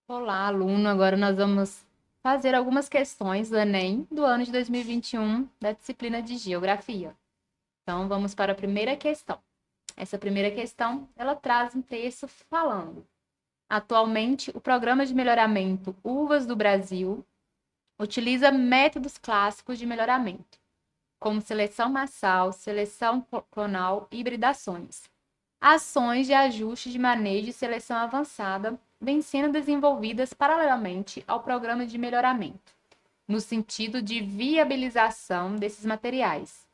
Olá, aluno. Agora nós vamos fazer algumas questões do Enem do ano de 2021 da disciplina de Geografia. Então, vamos para a primeira questão. Essa primeira questão, ela traz um texto falando: atualmente, o Programa de Melhoramento Uvas do Brasil utiliza métodos clássicos de melhoramento, como seleção massal, seleção clonal e hibridações. Ações de ajuste de manejo e seleção avançada vêm sendo desenvolvidas paralelamente ao programa de melhoramento, no sentido de viabilização desses materiais.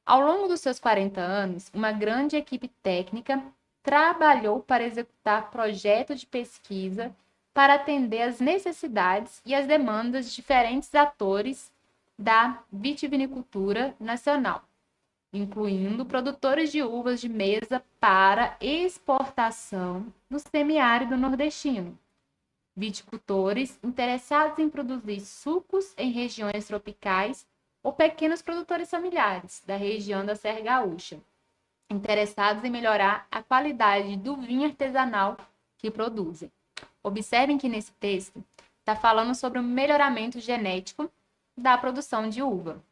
Ao longo dos seus 40 anos, uma grande equipe técnica trabalhou para executar projetos de pesquisa para atender às necessidades e às demandas de diferentes atores da vitivinicultura nacional, incluindo produtores de uvas de mesa para exportação no semiárido nordestino, viticultores interessados em produzir sucos em regiões tropicais ou pequenos produtores familiares da região da Serra Gaúcha, interessados em melhorar a qualidade do vinho artesanal que produzem. Observem que nesse texto está falando sobre o melhoramento genético da produção de uva.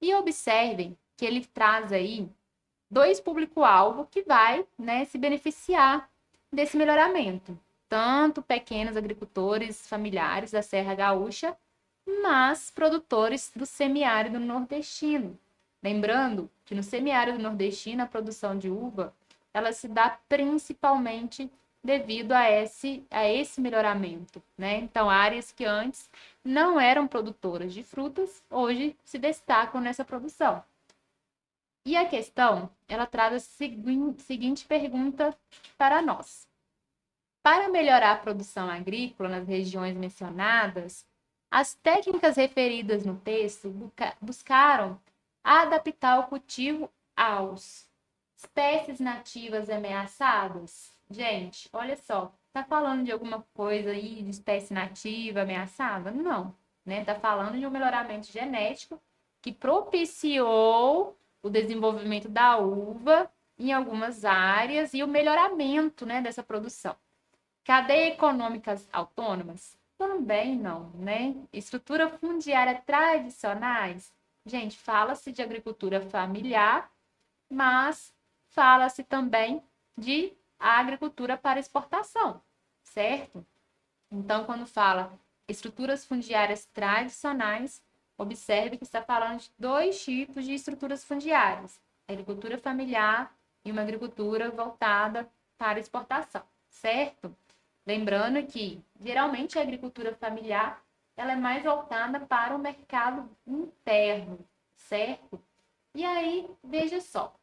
E observem que ele traz aí dois público-alvo que vai, né, se beneficiar desse melhoramento. Tanto pequenos agricultores familiares da Serra Gaúcha, mas produtores do semiárido nordestino. Lembrando que no semiárido nordestino a produção de uva ela se dá principalmente devido a esse melhoramento, né? Então, áreas que antes não eram produtoras de frutas, hoje se destacam nessa produção. E a questão, ela traz a seguinte pergunta para nós. Para melhorar a produção agrícola nas regiões mencionadas, as técnicas referidas no texto buscaram adaptar o cultivo aos espécies nativas ameaçadas. Gente, olha só, tá falando de alguma coisa aí de espécie nativa ameaçada? Não, né? Tá falando de um melhoramento genético que propiciou o desenvolvimento da uva em algumas áreas e o melhoramento, né, dessa produção. Cadeia econômicas autônomas? Também não, né? Estrutura fundiária tradicionais? Gente, fala-se de agricultura familiar, mas fala-se também de agricultura para exportação, certo? Então, quando fala estruturas fundiárias tradicionais, observe que está falando de dois tipos de estruturas fundiárias: a agricultura familiar e uma agricultura voltada para exportação, certo? Lembrando que, geralmente, a agricultura familiar ela é mais voltada para o mercado interno, certo? E aí, veja só,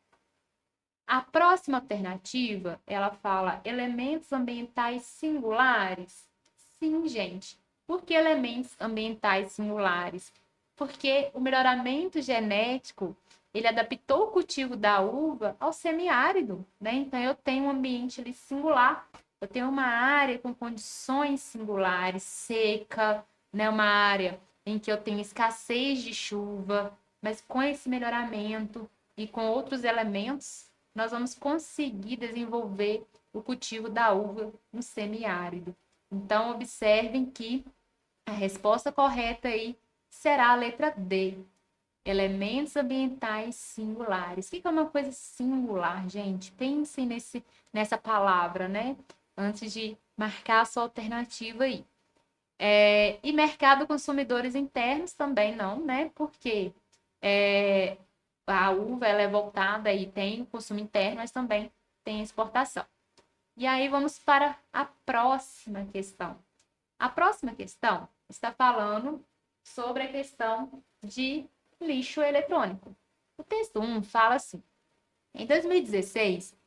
a próxima alternativa, ela fala elementos ambientais singulares. Sim, gente. Por que elementos ambientais singulares? Porque o melhoramento genético, ele adaptou o cultivo da uva ao semiárido, né? Então eu tenho um ambiente ali singular. Eu tenho uma área com condições singulares, seca, né? Uma área em que eu tenho escassez de chuva, mas com esse melhoramento e com outros elementos nós vamos conseguir desenvolver o cultivo da uva no semiárido. Então, observem que a resposta correta aí será a letra D. Elementos ambientais singulares. O que é uma coisa singular, gente? Pensem nessa palavra, né? Antes de marcar a sua alternativa aí. E mercado consumidores internos também não, né? Porque é, a uva ela é voltada e tem o consumo interno, mas também tem exportação. E aí vamos para a próxima questão. A próxima questão está falando sobre a questão de lixo eletrônico. O texto 1 fala assim: em 2016,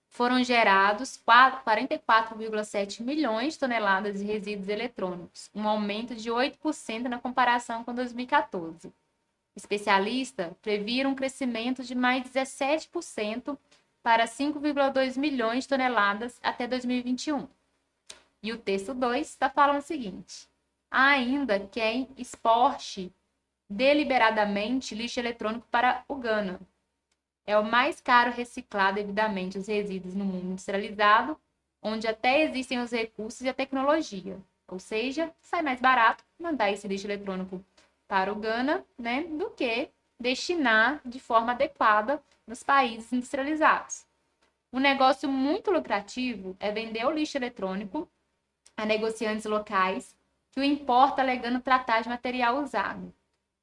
foram gerados 44,7 milhões de toneladas de resíduos eletrônicos, um aumento de 8% na comparação com 2014. Especialistas previram um crescimento de mais 17% para 5,2 milhões de toneladas até 2021. E o texto 2 está falando o seguinte: há ainda quem exporte deliberadamente lixo eletrônico para o Ghana. É o mais caro reciclar devidamente os resíduos no mundo industrializado, onde até existem os recursos e a tecnologia. Ou seja, sai mais barato mandar esse lixo eletrônico para o Ghana, né, do que destinar de forma adequada nos países industrializados. Um negócio muito lucrativo é vender o lixo eletrônico a negociantes locais que o importa alegando tratar de material usado.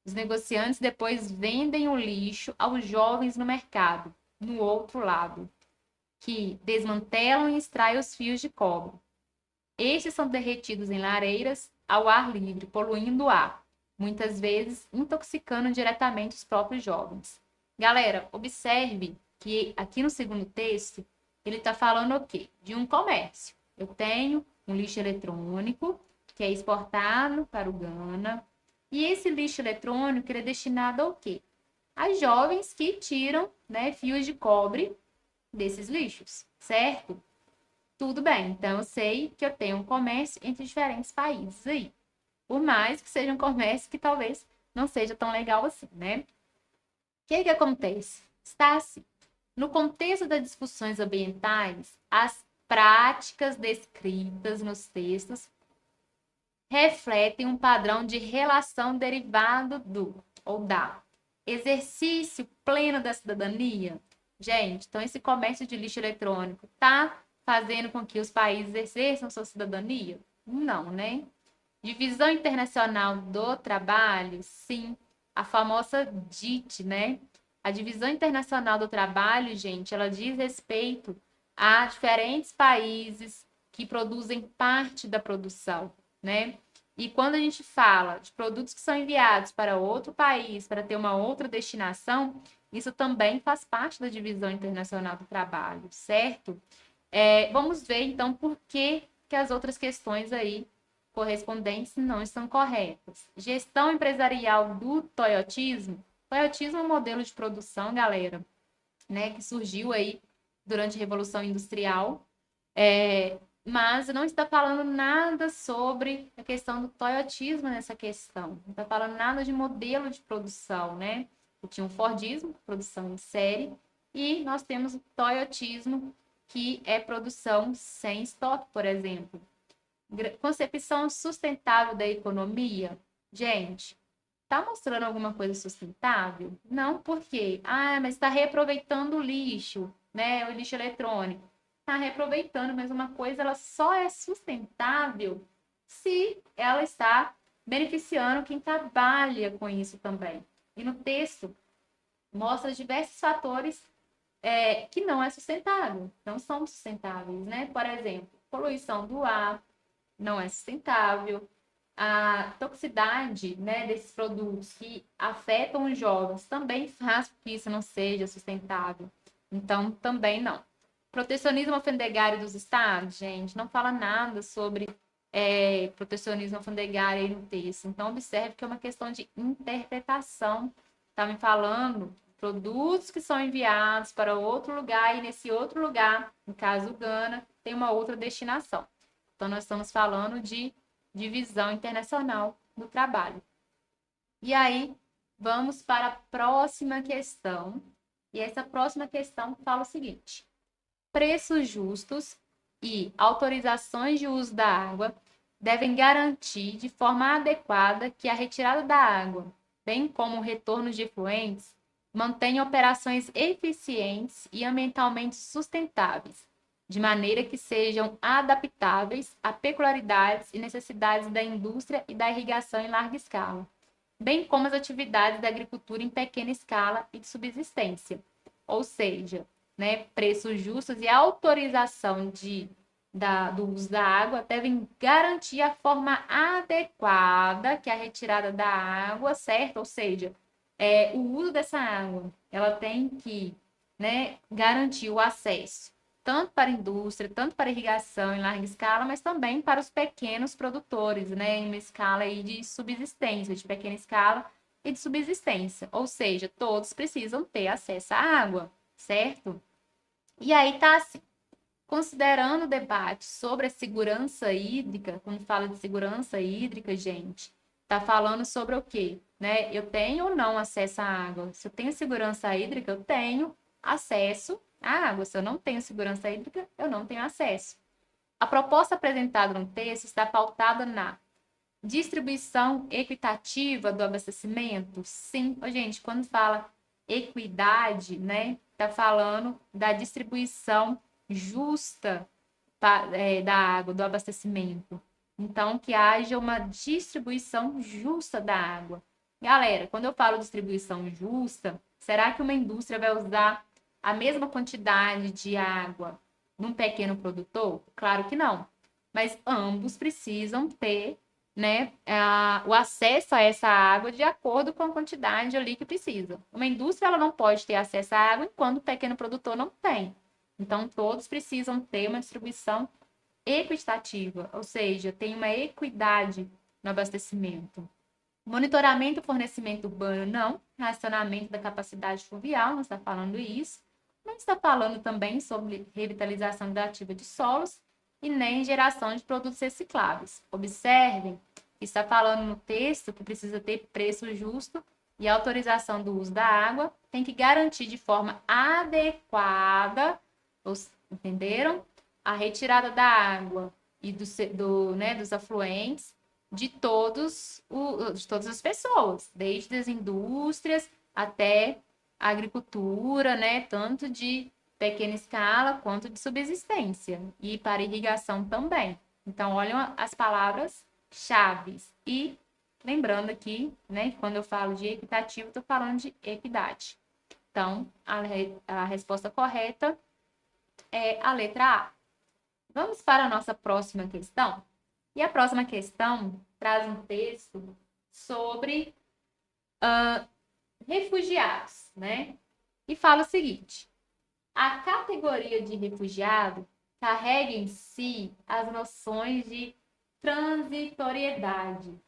Os negociantes depois vendem o lixo aos jovens no mercado, no outro lado, que desmantelam e extraem os fios de cobre. Estes são derretidos em lareiras ao ar livre, poluindo o ar, muitas vezes intoxicando diretamente os próprios jovens. Galera, observe que aqui no segundo texto ele está falando o quê? De um comércio. Eu tenho um lixo eletrônico que é exportado para o Ghana. E esse lixo eletrônico ele é destinado ao quê? A jovens que tiram, né, fios de cobre desses lixos, certo? Tudo bem, então eu sei que eu tenho um comércio entre diferentes países aí. Por mais que seja um comércio que talvez não seja tão legal assim, né? O que acontece? Está assim. No contexto das discussões ambientais, as práticas descritas nos textos refletem um padrão de relação derivado do ou da exercício pleno da cidadania. Gente, então esse comércio de lixo eletrônico está fazendo com que os países exerçam sua cidadania? Não, né? Divisão Internacional do Trabalho, sim, a famosa DIT, né? A Divisão Internacional do Trabalho, gente, ela diz respeito a diferentes países que produzem parte da produção, né? E quando a gente fala de produtos que são enviados para outro país, para ter uma outra destinação, isso também faz parte da Divisão Internacional do Trabalho, certo? Vamos ver, então, por que as outras questões aí correspondentes não estão corretas. Gestão empresarial do toyotismo. Toyotismo é um modelo de produção, galera, né, que surgiu aí durante a Revolução Industrial, mas não está falando nada sobre a questão do toyotismo nessa questão. Não está falando nada de modelo de produção, né? Eu tinha o Fordismo, produção em série, e nós temos o toyotismo, que é produção sem estoque, por exemplo. Concepção sustentável da economia. Gente, está mostrando alguma coisa sustentável? Não, por quê? Ah, mas está reaproveitando o lixo, né? O lixo eletrônico. Está reaproveitando, mas uma coisa ela só é sustentável se ela está beneficiando quem trabalha com isso também. E no texto mostra diversos fatores que não é sustentável, não são sustentáveis, né? Por exemplo, poluição do ar, não é sustentável. A toxicidade, né, desses produtos que afetam os jovens também faz com que isso não seja sustentável. Então, também não. Protecionismo alfandegário dos estados, gente, não fala nada sobre protecionismo alfandegário aí no texto. Então, observe que é uma questão de interpretação. Está me falando produtos que são enviados para outro lugar e nesse outro lugar, no caso o Ghana, tem uma outra destinação. Então, nós estamos falando de divisão internacional do trabalho. E aí, vamos para a próxima questão. E essa próxima questão fala o seguinte: preços justos e autorizações de uso da água devem garantir de forma adequada que a retirada da água, bem como o retorno de efluentes, mantenha operações eficientes e ambientalmente sustentáveis, de maneira que sejam adaptáveis a peculiaridades e necessidades da indústria e da irrigação em larga escala, bem como as atividades da agricultura em pequena escala e de subsistência. Ou seja, né, preços justos e autorização do uso da água devem garantir a forma adequada que a retirada da água, certo? Ou seja, o uso dessa água, ela tem que, né, garantir o acesso tanto para a indústria, tanto para a irrigação em larga escala, mas também para os pequenos produtores, né, em uma escala aí de subsistência, de pequena escala e de subsistência. Ou seja, todos precisam ter acesso à água, certo? E aí tá assim, considerando o debate sobre a segurança hídrica, quando fala de segurança hídrica, gente, tá falando sobre o quê? Né? Eu tenho ou não acesso à água? Se eu tenho segurança hídrica, eu tenho acesso à água. Se eu não tenho segurança hídrica, eu não tenho acesso. A proposta apresentada no texto está pautada na distribuição equitativa do abastecimento? Sim. Gente, quando fala equidade, né, está falando da distribuição justa da água, do abastecimento. Então, que haja uma distribuição justa da água. Galera, quando eu falo distribuição justa, será que uma indústria vai usar a mesma quantidade de água num pequeno produtor? Claro que não. Mas ambos precisam ter, né, o acesso a essa água de acordo com a quantidade ali que precisa. Uma indústria ela não pode ter acesso à água enquanto o pequeno produtor não tem. Então, todos precisam ter uma distribuição equitativa, ou seja, tem uma equidade no abastecimento. Monitoramento do fornecimento urbano, não. Racionamento da capacidade fluvial, não está falando isso. Não está falando também sobre revitalização gradativa de solos e nem geração de produtos recicláveis. Observem que está falando no texto que precisa ter preço justo e autorização do uso da água tem que garantir de forma adequada, entenderam? A retirada da água e dos afluentes de todas as pessoas, desde as indústrias até a agricultura, né? Tanto de pequena escala quanto de subsistência e para irrigação também. Então, olham as palavras-chave. E lembrando aqui, né, que quando eu falo de equitativo, estou falando de equidade. Então, a resposta correta é a letra A. Vamos para a nossa próxima questão? E a próxima questão traz um texto sobre refugiados, né? E fala o seguinte: a categoria de refugiado carrega em si as noções de transitoriedade,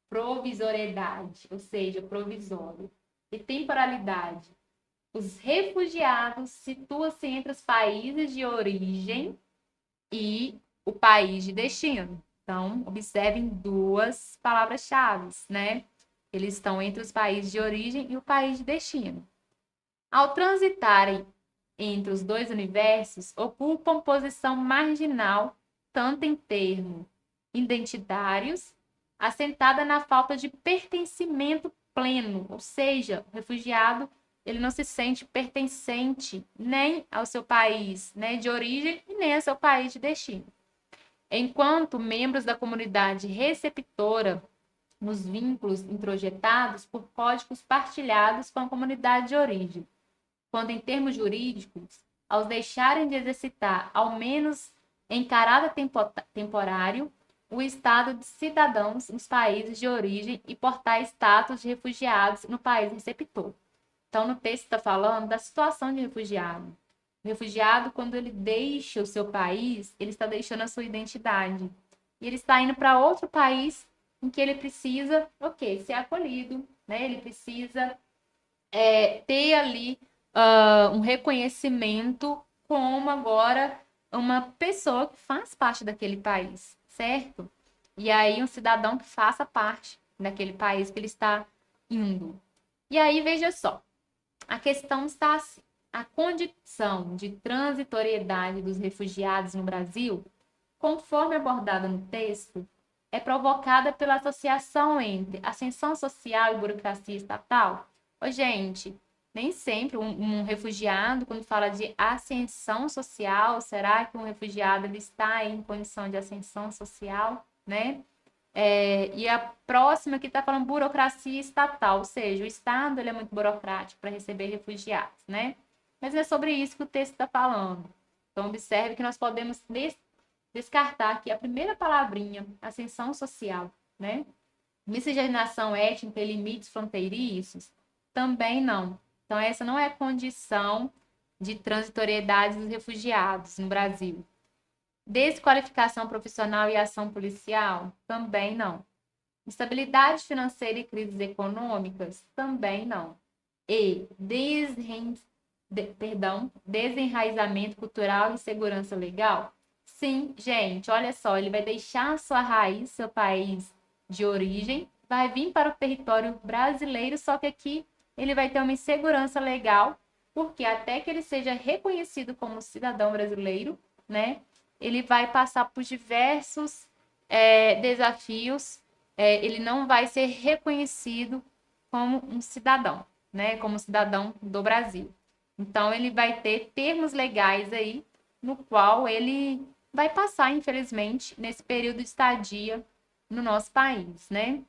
provisoriedade, ou seja, provisório, e temporalidade. Os refugiados situam-se entre os países de origem e o país de destino. Então, observem duas palavras-chave, né? Eles estão entre os países de origem e o país de destino. Ao transitarem entre os dois universos, ocupam posição marginal, tanto em termos identitários, assentada na falta de pertencimento pleno, ou seja, o refugiado ele não se sente pertencente nem ao seu país, né, de origem e nem ao seu país de destino. Enquanto membros da comunidade receptora nos vínculos introjetados por códigos partilhados com a comunidade de origem, quando em termos jurídicos, ao deixarem de exercitar, ao menos em caráter temporário, o estado de cidadãos nos países de origem e portar status de refugiados no país receptor. Então, no texto está falando da situação de refugiado. O refugiado, quando ele deixa o seu país, ele está deixando a sua identidade. E ele está indo para outro país em que ele precisa, ser acolhido, né? Ele precisa ter ali um reconhecimento como agora uma pessoa que faz parte daquele país, certo? E aí um cidadão que faça parte daquele país que ele está indo. E aí, veja só, a questão está assim. A condição de transitoriedade dos refugiados no Brasil, conforme abordada no texto, é provocada pela associação entre ascensão social e burocracia estatal. Gente, nem sempre um refugiado, quando fala de ascensão social, será que um refugiado ele está em condição de ascensão social, né? E a próxima que está falando burocracia estatal, ou seja, o Estado ele é muito burocrático para receber refugiados, né? Mas é sobre isso que o texto está falando. Então, observe que nós podemos descartar aqui a primeira palavrinha, ascensão social, né? Miscigenação étnica e limites fronteiriços, também não. Então, essa não é a condição de transitoriedade dos refugiados no Brasil. Desqualificação profissional e ação policial? Também não. Instabilidade financeira e crises econômicas? Também não. E desenraizamento cultural e segurança legal? Sim, gente, olha só, ele vai deixar sua raiz, seu país de origem, vai vir para o território brasileiro, só que aqui ele vai ter uma insegurança legal, porque até que ele seja reconhecido como cidadão brasileiro, né, ele vai passar por diversos desafios, ele não vai ser reconhecido como um cidadão, né? Como cidadão do Brasil. Então, ele vai ter termos legais aí, no qual ele vai passar, infelizmente, nesse período de estadia no nosso país, né?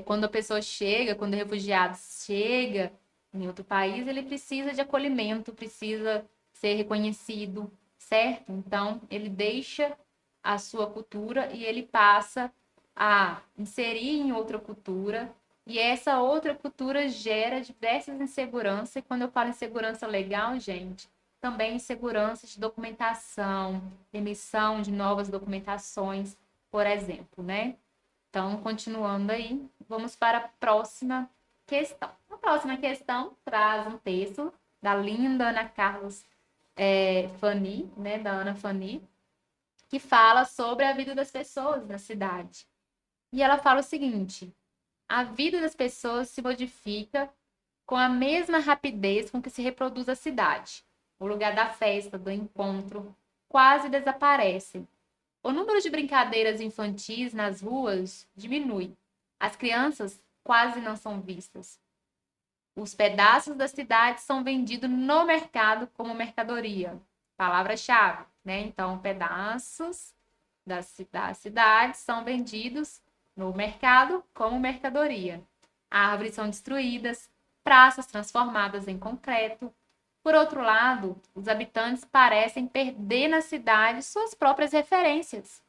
Quando a pessoa chega, quando o refugiado chega em outro país, ele precisa de acolhimento, precisa ser reconhecido, certo? Então, ele deixa a sua cultura e ele passa a inserir em outra cultura, e essa outra cultura gera diversas inseguranças, e quando eu falo insegurança legal, gente, também insegurança de documentação, emissão de novas documentações, por exemplo, né? Então, continuando aí, vamos para a próxima questão. A próxima questão traz um texto da linda Ana Carlos Fani, né, da Ana Fani, que fala sobre a vida das pessoas na cidade. E ela fala o seguinte: a vida das pessoas se modifica com a mesma rapidez com que se reproduz a cidade. O lugar da festa, do encontro, quase desaparece. O número de brincadeiras infantis nas ruas diminui. As crianças quase não são vistas. Os pedaços da cidade são vendidos no mercado como mercadoria. Palavra-chave, né? Então, pedaços da cidade são vendidos no mercado como mercadoria. Árvores são destruídas, praças transformadas em concreto. Por outro lado, os habitantes parecem perder na cidade suas próprias referências.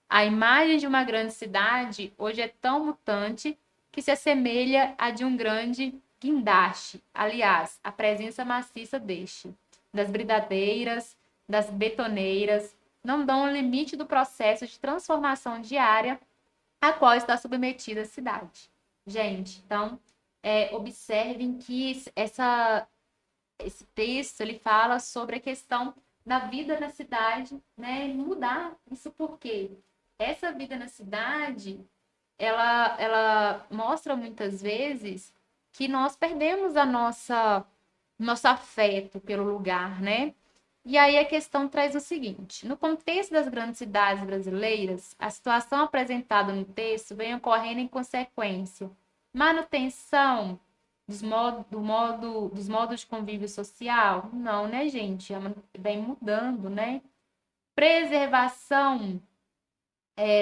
A imagem de uma grande cidade hoje é tão mutante que se assemelha à de um grande guindaste. Aliás, a presença maciça deste, das bridadeiras, das betoneiras, não dão o limite do processo de transformação diária a qual está submetida a cidade. Gente, então, observem que esse texto ele fala sobre a questão da vida na cidade, né? Mudar isso porque essa vida na cidade ela mostra muitas vezes que nós perdemos a nosso afeto pelo lugar, né? E aí a questão traz o seguinte: no contexto das grandes cidades brasileiras, a situação apresentada no texto vem ocorrendo em consequência manutenção dos modos de convívio social? Não, né, gente? Vem mudando, né? Preservação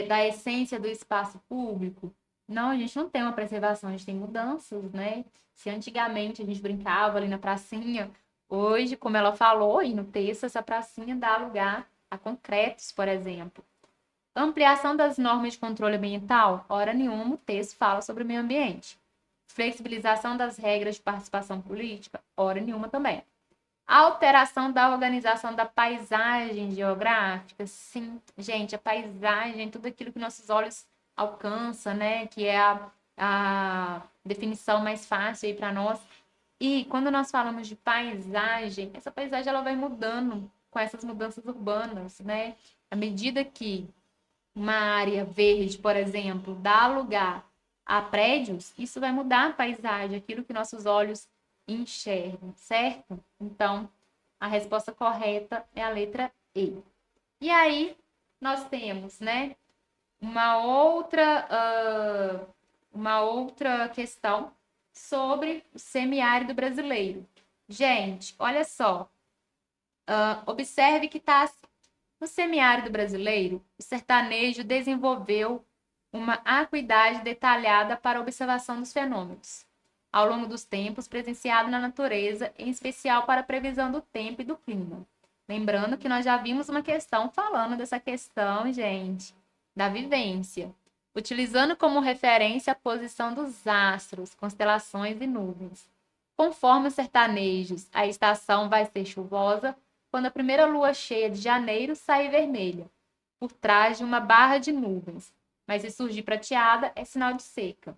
da essência do espaço público? Não, a gente não tem uma preservação, a gente tem mudanças, né? Se antigamente a gente brincava ali na pracinha, hoje, como ela falou aí no texto, essa pracinha dá lugar a concretos, por exemplo. Ampliação das normas de controle ambiental? Hora nenhuma o texto fala sobre o meio ambiente. Flexibilização das regras de participação política? Hora nenhuma também. Alteração da organização da paisagem geográfica? Sim, gente, a paisagem, tudo aquilo que nossos olhos alcançam, né? Que é a definição mais fácil aí para nós. E quando nós falamos de paisagem, essa paisagem ela vai mudando com essas mudanças urbanas, né? À medida que uma área verde, por exemplo, dá lugar a prédios, isso vai mudar a paisagem, aquilo que nossos olhos enxergam, certo? Então, a resposta correta é a letra E. E aí, nós temos, né, uma outra questão sobre o semiárido brasileiro. Gente, olha só, observe que está no semiárido brasileiro, o sertanejo desenvolveu uma acuidade detalhada para a observação dos fenômenos ao longo dos tempos presenciado na natureza, em especial para a previsão do tempo e do clima. Lembrando que nós já vimos uma questão falando dessa questão, gente, da vivência, utilizando como referência a posição dos astros, constelações e nuvens. Conforme os sertanejos, a estação vai ser chuvosa quando a primeira lua cheia de janeiro sair vermelha, por trás de uma barra de nuvens, mas se surgir prateada, é sinal de seca.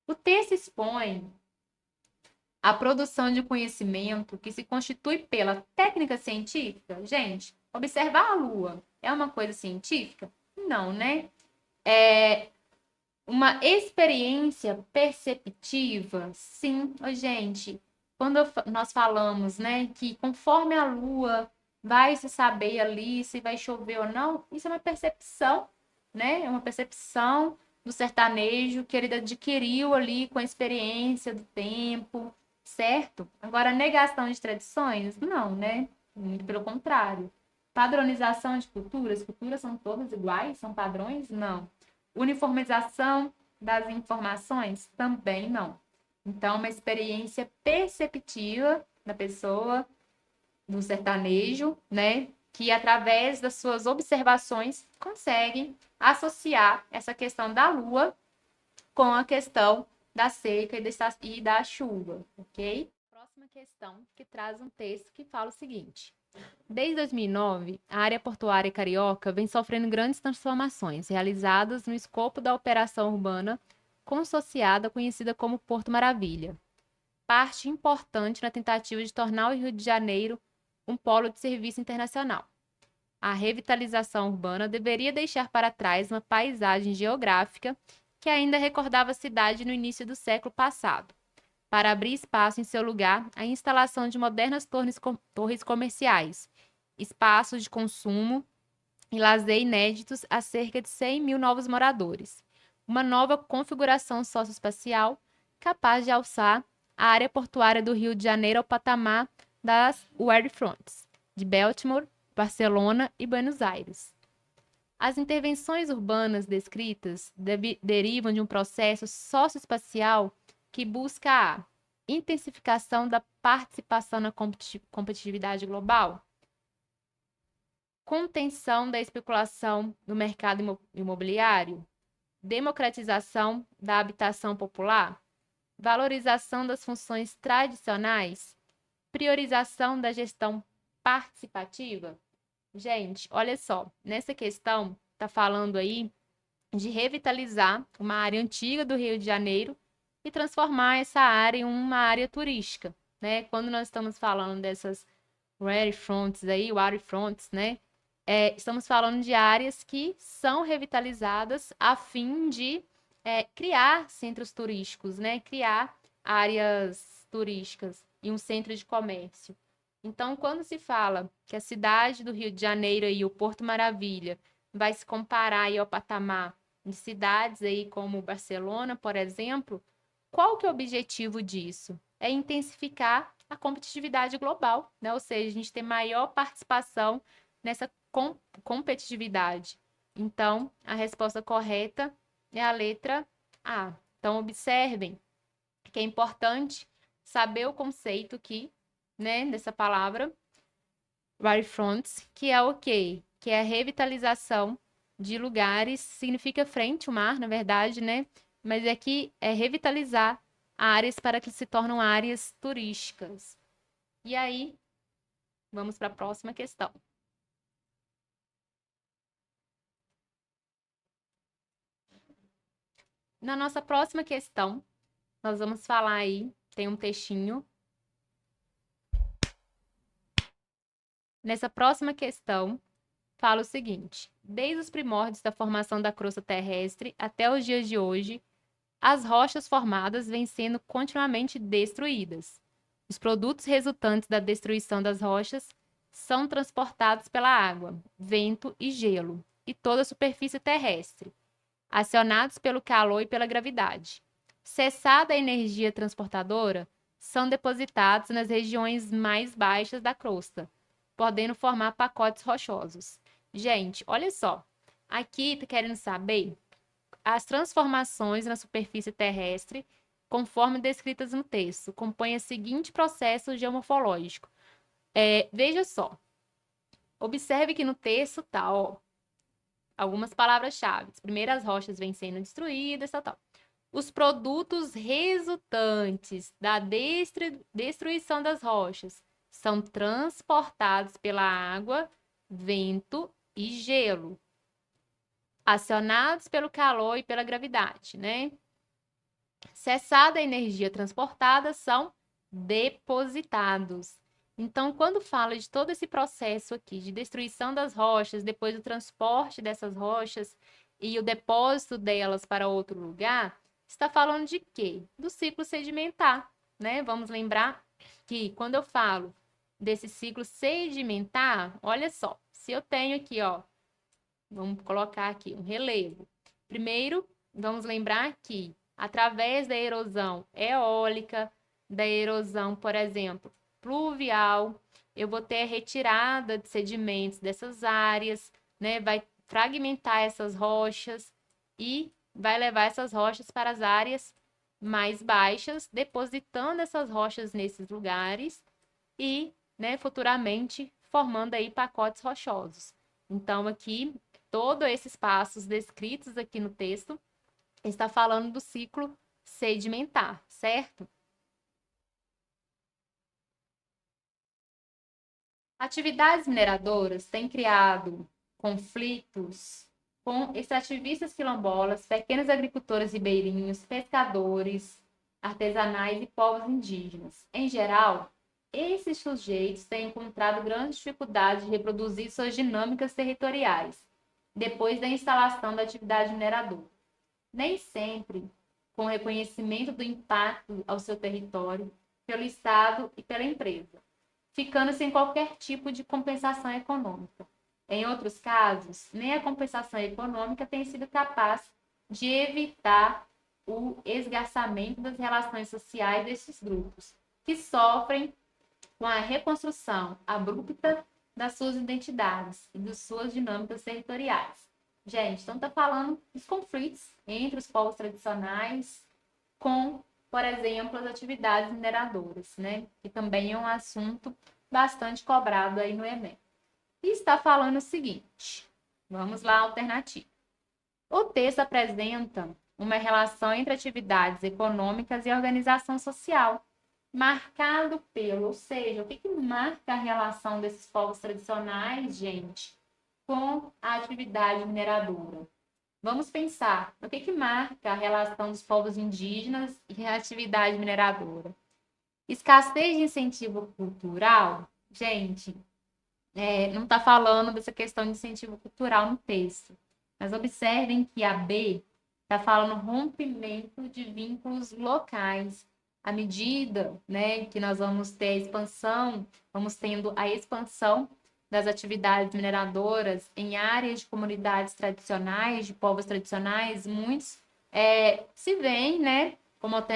O texto expõe a produção de conhecimento que se constitui pela técnica científica. Gente, observar a Lua é uma coisa científica? Não, né? É uma experiência perceptiva? Sim, gente. Quando nós falamos, né, que conforme a Lua vai se saber ali se vai chover ou não, isso é uma percepção, né? É uma percepção do sertanejo que ele adquiriu ali com a experiência do tempo, certo? Agora, negação de tradições? Não, né? Muito pelo contrário. Padronização de culturas? Culturas são todas iguais? São padrões? Não. Uniformização das informações? Também não. Então, uma experiência perceptiva da pessoa, do sertanejo, né? Que através das suas observações conseguem associar essa questão da lua com a questão da seca e da chuva, ok? Próxima questão que traz um texto que fala o seguinte: desde 2009, a área portuária carioca vem sofrendo grandes transformações realizadas no escopo da operação urbana consociada conhecida como Porto Maravilha, parte importante na tentativa de tornar o Rio de Janeiro um polo de serviço internacional. A revitalização urbana deveria deixar para trás uma paisagem geográfica que ainda recordava a cidade no início do século passado, para abrir espaço em seu lugar à instalação de modernas torres comerciais, espaços de consumo e lazer inéditos a cerca de 100 mil novos moradores. Uma nova configuração socioespacial capaz de alçar a área portuária do Rio de Janeiro ao patamar das waterfronts de Baltimore, Barcelona e Buenos Aires. As intervenções urbanas descritas derivam de um processo socioespacial que busca a intensificação da participação na competitividade global, contenção da especulação no mercado imobiliário, democratização da habitação popular, valorização das funções tradicionais, priorização da gestão participativa. Gente, olha só, nessa questão está falando aí de revitalizar uma área antiga do Rio de Janeiro e transformar essa área em uma área turística, né? Quando nós estamos falando dessas waterfronts, né? Estamos falando de áreas que são revitalizadas a fim de criar centros turísticos, né? Criar áreas turísticas e um centro de comércio. Então, quando se fala que a cidade do Rio de Janeiro e o Porto Maravilha vai se comparar aí ao patamar de cidades aí como Barcelona, por exemplo, qual que é o objetivo disso? É intensificar a competitividade global, né? Ou seja, a gente ter maior participação nessa competitividade. Então, a resposta correta é a letra A. Então, observem que é importante saber o conceito aqui, né, dessa palavra, waterfronts, que é o quê? Que é a revitalização de lugares, significa frente ao mar, na verdade, né? Mas aqui é revitalizar áreas para que se tornam áreas turísticas. E aí, vamos para a próxima questão. Na nossa próxima questão, nós vamos falar aí, tem um textinho. Nessa próxima questão, fala o seguinte: desde os primórdios da formação da crosta terrestre até os dias de hoje, as rochas formadas vêm sendo continuamente destruídas. Os produtos resultantes da destruição das rochas são transportados pela água, vento e gelo, e toda a superfície terrestre, acionados pelo calor e pela gravidade. Cessada a energia transportadora, são depositados nas regiões mais baixas da crosta, podendo formar pacotes rochosos. Gente, olha só. Aqui tá querendo saber as transformações na superfície terrestre, conforme descritas no texto, compõem o seguinte processo geomorfológico. Veja só. Observe que no texto tá, ó, algumas palavras-chave. Primeiro, as rochas vêm sendo destruídas, tal, tal. Os produtos resultantes da destruição das rochas são transportados pela água, vento e gelo, acionados pelo calor e pela gravidade, né? Cessada a energia transportada, são depositados. Então, quando fala de todo esse processo aqui de destruição das rochas, depois do transporte dessas rochas e o depósito delas para outro lugar, está falando de quê? Do ciclo sedimentar, né? Vamos lembrar que quando eu falo desse ciclo sedimentar, olha só, se eu tenho aqui, ó, vamos colocar aqui um relevo. Primeiro, vamos lembrar que através da erosão eólica, da erosão, por exemplo, pluvial, eu vou ter a retirada de sedimentos dessas áreas, né? Vai fragmentar essas rochas e vai levar essas rochas para as áreas mais baixas, depositando essas rochas nesses lugares e, né, futuramente formando aí pacotes rochosos. Então, aqui, todos esses passos descritos aqui no texto está falando do ciclo sedimentar, certo? Atividades mineradoras têm criado conflitos com extrativistas quilombolas, pequenos agricultores ribeirinhos, pescadores artesanais e povos indígenas. Em geral, esses sujeitos têm encontrado grandes dificuldades de reproduzir suas dinâmicas territoriais depois da instalação da atividade mineradora. Nem sempre com reconhecimento do impacto ao seu território pelo Estado e pela empresa, ficando sem qualquer tipo de compensação econômica. Em outros casos, nem a compensação econômica tem sido capaz de evitar o esgarçamento das relações sociais desses grupos, que sofrem com a reconstrução abrupta das suas identidades e de suas dinâmicas territoriais. Gente, então está falando dos conflitos entre os povos tradicionais com, por exemplo, as atividades mineradoras, né? Que também é um assunto bastante cobrado aí no Enem. E está falando o seguinte, vamos lá, alternativa. O texto apresenta uma relação entre atividades econômicas e organização social, marcado pelo, ou seja, o que marca a relação desses povos tradicionais, gente, com a atividade mineradora? Vamos pensar, o que marca a relação dos povos indígenas e a atividade mineradora? Escassez de incentivo cultural? Gente, não está falando dessa questão de incentivo cultural no texto, mas observem que a B está falando rompimento de vínculos locais. À medida, né, que nós vamos ter a expansão, vamos tendo a expansão das atividades mineradoras em áreas de comunidades tradicionais, de povos tradicionais, muitos se veem, né,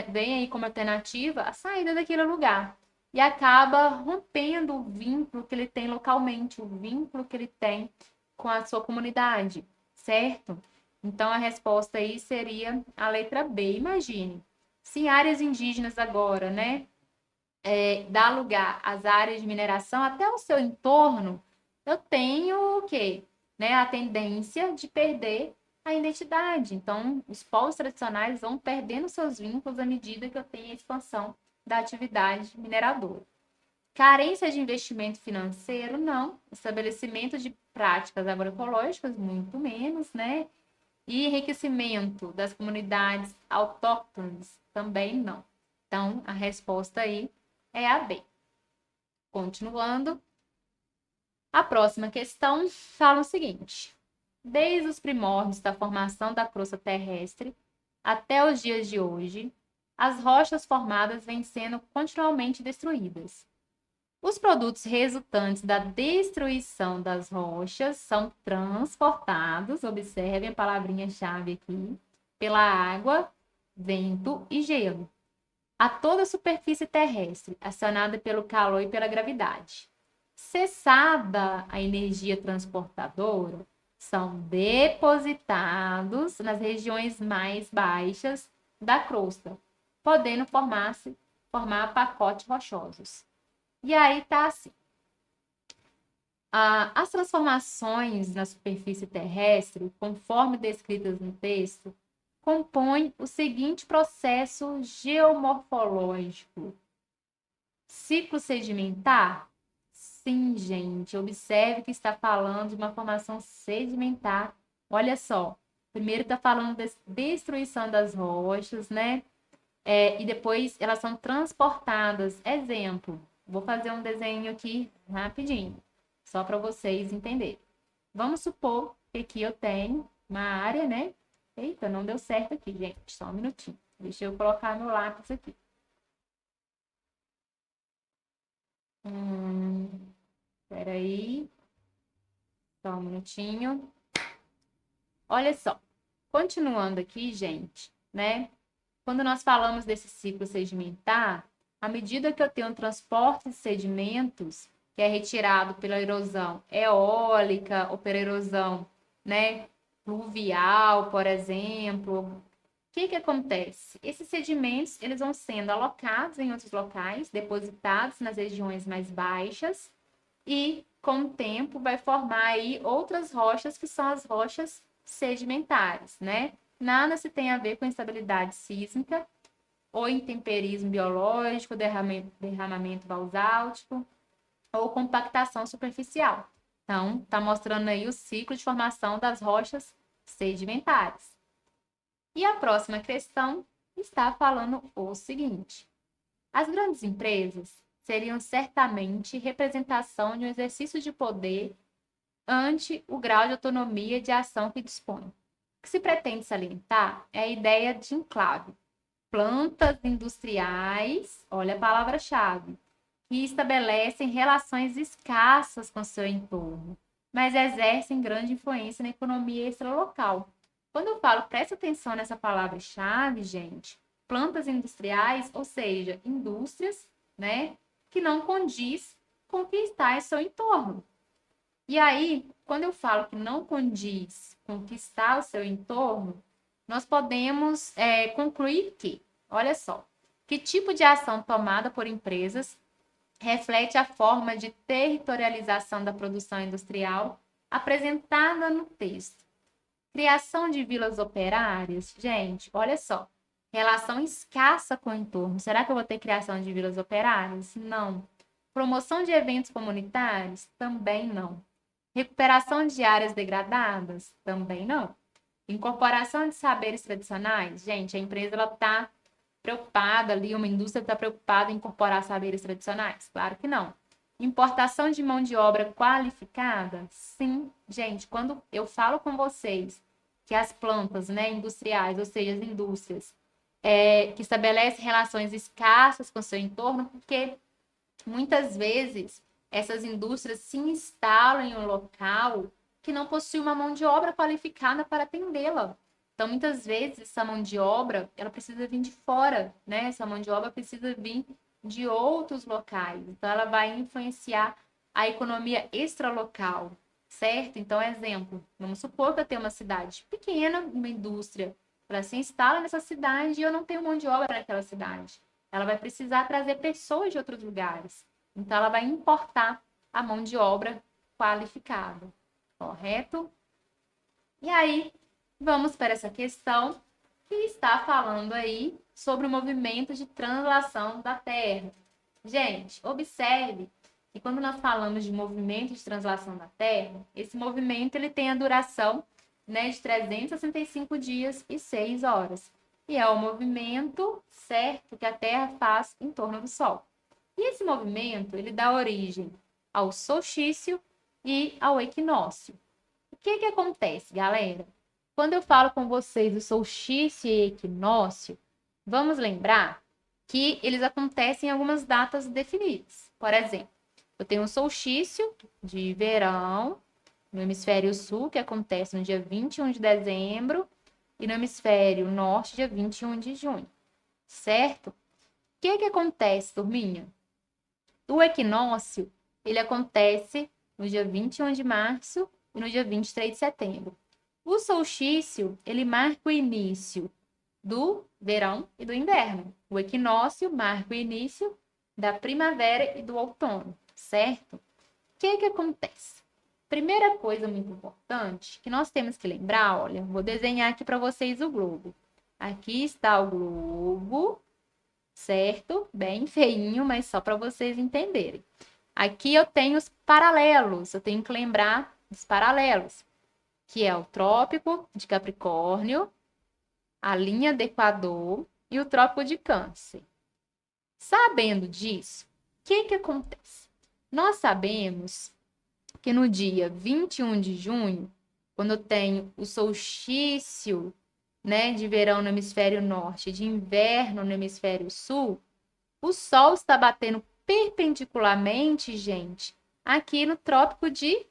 vem aí como alternativa a saída daquele lugar e acaba rompendo o vínculo que ele tem localmente, o vínculo que ele tem com a sua comunidade, certo? Então, a resposta aí seria a letra B. Imagine, se áreas indígenas agora, né, dá lugar às áreas de mineração, até o seu entorno, eu tenho o quê? Né, a tendência de perder a identidade. Então, os povos tradicionais vão perdendo seus vínculos à medida que eu tenho a expansão da atividade mineradora. Carência de investimento financeiro, não. Estabelecimento de práticas agroecológicas, muito menos, né? E enriquecimento das comunidades autóctones, também não. Então, a resposta aí é a B. Continuando, a próxima questão fala o seguinte: desde os primórdios da formação da crosta terrestre até os dias de hoje, as rochas formadas vêm sendo continuamente destruídas. Os produtos resultantes da destruição das rochas são transportados, observem a palavrinha-chave aqui, pela água, vento e gelo, a toda a superfície terrestre, acionada pelo calor e pela gravidade. Cessada a energia transportadora, são depositados nas regiões mais baixas da crosta, podendo formar pacotes rochosos. E aí tá assim. As transformações na superfície terrestre, conforme descritas no texto, compõem o seguinte processo geomorfológico. Ciclo sedimentar? Sim, gente. Observe que está falando de uma formação sedimentar. Olha só. Primeiro está falando da destruição das rochas, né? E depois elas são transportadas. Exemplo, vou fazer um desenho aqui rapidinho, só para vocês entenderem. Vamos supor que aqui eu tenho uma área, né? Eita, não deu certo aqui, gente. Só um minutinho. Deixa eu colocar meu lápis aqui. Hum, Peraí, só um minutinho. Olha só, continuando aqui, gente, né? Quando nós falamos desse ciclo sedimentar, à medida que eu tenho um transporte de sedimentos, que é retirado pela erosão eólica ou pela erosão, né, pluvial, por exemplo, o que que acontece? Esses sedimentos, eles vão sendo alocados em outros locais, depositados nas regiões mais baixas e, com o tempo, vai formar aí outras rochas que são as rochas sedimentares, né? Nada se tem a ver com instabilidade sísmica ou intemperismo biológico, derramamento basáltico ou compactação superficial. Então, está mostrando aí o ciclo de formação das rochas sedimentares. E a próxima questão está falando o seguinte: as grandes empresas seriam certamente representação de um exercício de poder ante o grau de autonomia de ação que dispõe. O que se pretende salientar é a ideia de enclave, plantas industriais, olha a palavra-chave, que estabelecem relações escassas com seu entorno, mas exercem grande influência na economia extralocal. Quando eu falo, presta atenção nessa palavra-chave, gente, plantas industriais, ou seja, indústrias, né, que não condiz com o que está em seu entorno. E aí, quando eu falo que não condiz com o que está ao seu entorno, nós podemos concluir que, olha só, que tipo de ação tomada por empresas reflete a forma de territorialização da produção industrial apresentada no texto. Criação de vilas operárias, gente, olha só, relação escassa com o entorno. Será que eu vou ter criação de vilas operárias? Não. Promoção de eventos comunitários? Também não. Recuperação de áreas degradadas? Também não. Incorporação de saberes tradicionais? Gente, a empresa está preocupada ali, uma indústria está preocupada em incorporar saberes tradicionais? Claro que não. Importação de mão de obra qualificada? Sim, gente, quando eu falo com vocês que as plantas, né, industriais, ou seja, as indústrias, que estabelecem relações escassas com o seu entorno, porque muitas vezes essas indústrias se instalam em um local que não possui uma mão de obra qualificada para atendê-la. Então, muitas vezes, essa mão de obra, ela precisa vir de fora, né? Essa mão de obra precisa vir de outros locais. Então, ela vai influenciar a economia extralocal, certo? Então, exemplo, vamos supor que eu tenho uma cidade pequena, uma indústria, ela se instala nessa cidade e eu não tenho mão de obra naquela cidade. Ela vai precisar trazer pessoas de outros lugares. Então, ela vai importar a mão de obra qualificada, correto? E aí, vamos para essa questão que está falando aí sobre o movimento de translação da Terra. Gente, observe que quando nós falamos de movimento de translação da Terra, esse movimento ele tem a duração, né, de 365 dias e 6 horas. E é o movimento certo que a Terra faz em torno do Sol. E esse movimento, ele dá origem ao solstício e ao equinócio. O que que acontece, galera? Quando eu falo com vocês do solstício e equinócio, vamos lembrar que eles acontecem em algumas datas definidas. Por exemplo, eu tenho um solstício de verão no hemisfério sul, que acontece no dia 21 de dezembro, e no hemisfério norte, dia 21 de junho, certo? O que que acontece, turminha? O equinócio, ele acontece no dia 21 de março e no dia 23 de setembro. O solstício, ele marca o início do verão e do inverno. O equinócio marca o início da primavera e do outono, certo? O que que acontece? Primeira coisa muito importante que nós temos que lembrar, olha, vou desenhar aqui para vocês o globo. Aqui está o globo, certo? Bem feinho, mas só para vocês entenderem. Aqui eu tenho os paralelos, eu tenho que lembrar dos paralelos, que é o Trópico de Capricórnio, a linha do Equador e o Trópico de Câncer. Sabendo disso, o que que acontece? Nós sabemos que no dia 21 de junho, quando eu tenho o solstício, né, de verão no hemisfério norte, de inverno no hemisfério sul, o Sol está batendo perpendicularmente, gente, aqui no Trópico de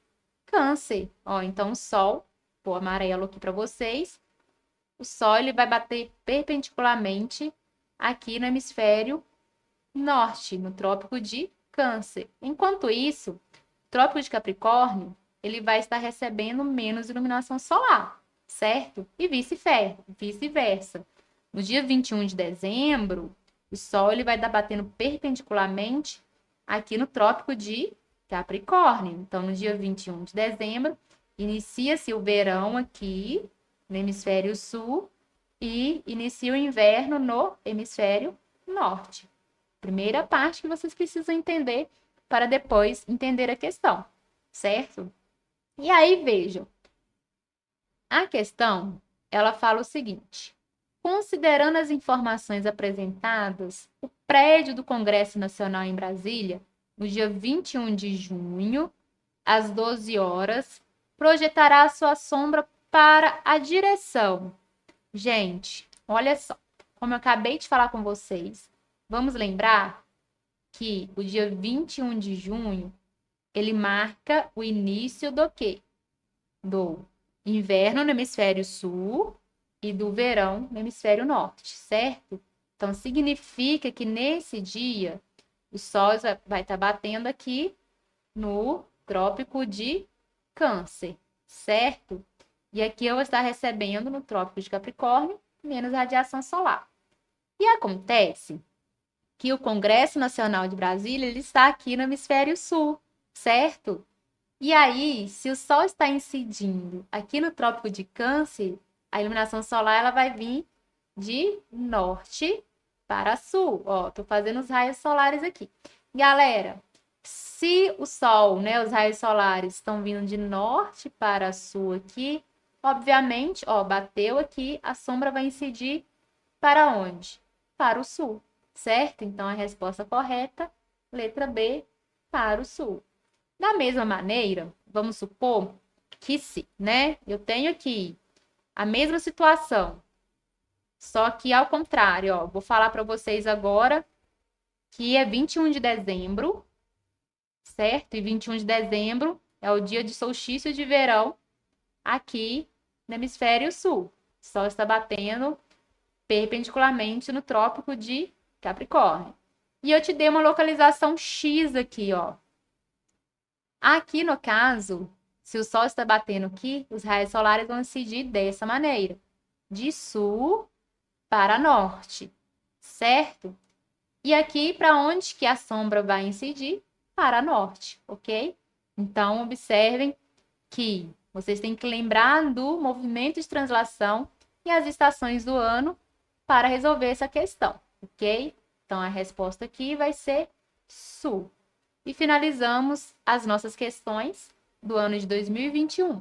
Câncer. Ó, então o Sol, vou amarelo aqui para vocês. O Sol ele vai bater perpendicularmente aqui no hemisfério norte, no Trópico de Câncer. Enquanto isso, o Trópico de Capricórnio, ele vai estar recebendo menos iluminação solar, certo? E vice-versa. No dia 21 de dezembro, o Sol ele vai estar batendo perpendicularmente aqui no Trópico de Capricórnio. Então, no dia 21 de dezembro, inicia-se o verão aqui no hemisfério sul e inicia o inverno no hemisfério norte. Primeira parte que vocês precisam entender para depois entender a questão, certo? E aí, vejam, a questão, ela fala o seguinte: considerando as informações apresentadas, o prédio do Congresso Nacional em Brasília, no dia 21 de junho, às 12 horas, projetará sua sombra para a direção. Gente, olha só, como eu acabei de falar com vocês, vamos lembrar que o dia 21 de junho, ele marca o início do quê? Do inverno no hemisfério sul e do verão no hemisfério norte, certo? Então, significa que nesse dia, o Sol vai estar batendo aqui no Trópico de Câncer, certo? E aqui eu vou estar recebendo no Trópico de Capricórnio menos radiação solar. E acontece que o Congresso Nacional de Brasília ele está aqui no hemisfério sul, certo? E aí, se o Sol está incidindo aqui no Trópico de Câncer, a iluminação solar ela vai vir de norte para sul. Ó, tô fazendo os raios solares aqui. Galera, se o Sol, né, os raios solares estão vindo de norte para sul aqui, obviamente, ó, bateu aqui, a sombra vai incidir para onde? Para o sul, certo? Então, a resposta correta, letra B, para o sul. Da mesma maneira, vamos supor que se, né? Eu tenho aqui a mesma situação, só que ao contrário, ó. Vou falar para vocês agora que é 21 de dezembro, certo? E 21 de dezembro é o dia de solstício de verão aqui no hemisfério sul. O Sol está batendo perpendicularmente no Trópico de Capricórnio. E eu te dei uma localização X aqui, ó. Aqui, no caso, se o Sol está batendo aqui, os raios solares vão incidir dessa maneira, de sul para norte, certo? E aqui, para onde que a sombra vai incidir? Para norte, ok? Então, observem que vocês têm que lembrar do movimento de translação e as estações do ano para resolver essa questão, ok? Então, a resposta aqui vai ser sul. E finalizamos as nossas questões do ano de 2021.